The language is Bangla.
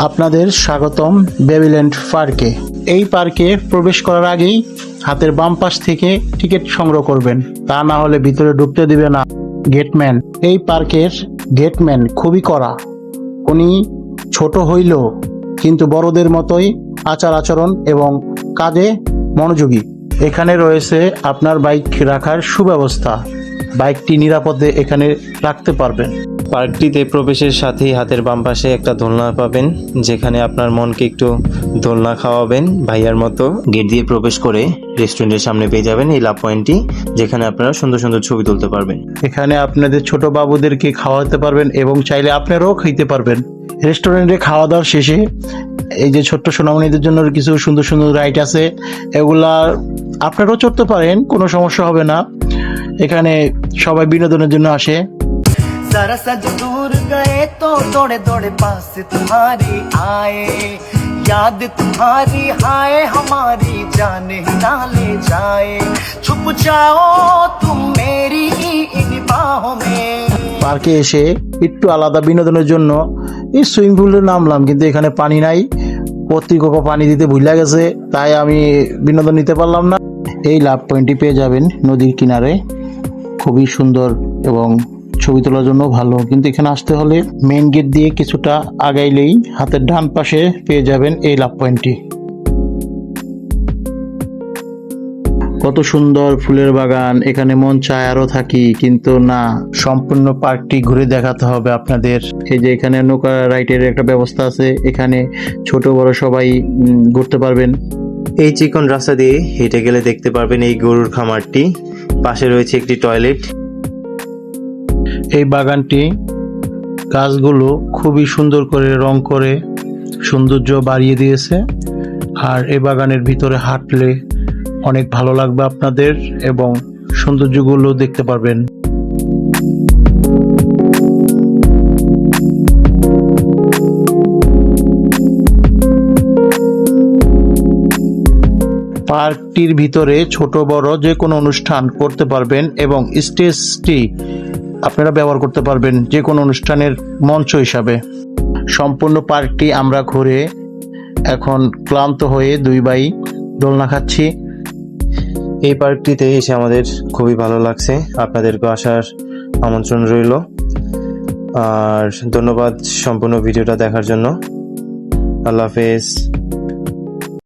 আপনাদের স্বাগতম বেবিল্যান্ড পার্কে। এই পার্কে প্রবেশ করার আগেই হাতের বাম পাশ থেকে টিকিট সংগ্রহ করবেন, তা না হলে ভিতরে ঢুকতে দিবে না গেটম্যান। এই পার্কের গেটম্যান খুবই কড়া। উনি ছোট হইলেও কিন্তু বড়দের মতোই আচার আচরণ এবং কাজে মনোযোগী। এখানে রয়েছে আপনার বাইক রাখার সুব্যবস্থা। বাইকটি নিরাপদে এখানে রাখতে পারবেন। পার্কটিতে প্রবেশের সাথেই হাতের বাম পাশে একটা দোলনা পাবেন, যেখানে আপনার মনকে একটু দোলনা খাওয়াবেন ভাইয়ার মতো। গেট দিয়ে প্রবেশ করে রেস্টুরেন্টের সামনে পেয়ে যাবেন এই লাভ পয়েন্টটি, যেখানে আপনারা সুন্দর সুন্দর ছবি তুলতে পারবেন। এখানে আপনাদের ছোট বাবুদেরকে খাওয়াতে পারবেন এবং চাইলে আপনারাও খাইতে পারবেন। রেস্টুরেন্টে খাওয়া দাওয়ার শেষে এই যে ছোট্ট সোনামণিদের জন্য কিছু সুন্দর সুন্দর রাইড আছে, এগুলা আপনারাও চড়তে পারেন, কোনো সমস্যা হবে না। এখানে সবাই বিনোদনের জন্য আসে। जरा सा जो दूर गए तो दौड़े दौड़े पास तुम्हारी आए, याद तुम्हारी हाय हमारी जान ही ना ले जाए, छुप जाओ तुम मेरी इन बाहों में। পার্কে এসে একটু আলাদা বিনোদনের জন্য এই সুইমিং পুলে নামলাম, কিন্তু এখানে পানি নাই। কর্তৃপক্ষ পানি দিতে ভুলে গেছে, তাই আমি বিনোদন নিতে পারলাম না। এই লাভ পয়েন্টটি পেয়ে যাবেন নদীর কিনারে, খুবই সুন্দর এবং ছবি তোলার জন্য ভালো। কিন্তু এখানে আসতে হলে মেইন গেট দিয়ে কিছুটা আগাইলেই হাতের ডান পাশে পেয়ে যাবেন এই লাভ পয়েন্টটি। কত সুন্দর ফুলের বাগান, এখানে মন চায় আরো থাকি, কিন্তু না, সম্পূর্ণ পার্কটি ঘুরে দেখাতে হবে আপনাদের। এই যে এখানে নৌকা রাইডের একটা ব্যবস্থা আছে, এখানে ছোট বড় সবাই ঘুরতে পারবেন। এই চিকন রাস্তা দিয়ে হেঁটে গেলে দেখতে পারবেন এই গরুর খামারটি, পাশে রয়েছে একটি টয়লেট। এই বাগানটি গাছগুলো খুবই সুন্দর করে রং করে সৌন্দর্য বাড়িয়ে দিয়েছে। আর এই বাগানের ভিতরে হাঁটলে অনেক ভালো লাগবে আপনাদের এবং সৌন্দর্যগুলো দেখতে পারবেন। পার্কটির ভিতরে ছোট বড় যে কোনো অনুষ্ঠান করতে পারবেন এবং স্টেজটি আপনারা ব্যবহার করতে পারবেন যে কোনো অনুষ্ঠানের মঞ্চ হিসাবে। সম্পূর্ণ পার্কটি আমরা ঘুরে এখন ক্লান্ত হয়ে দুই ভাই দোলনা খাচ্ছি। এই পার্কটিতে এসে আমাদের খুবই ভালো লাগছে, আপনাদেরকে আসার আমন্ত্রণ রইল। আর ধন্যবাদ সম্পূর্ণ ভিডিওটা দেখার জন্য। আল্লাহ হাফেজ।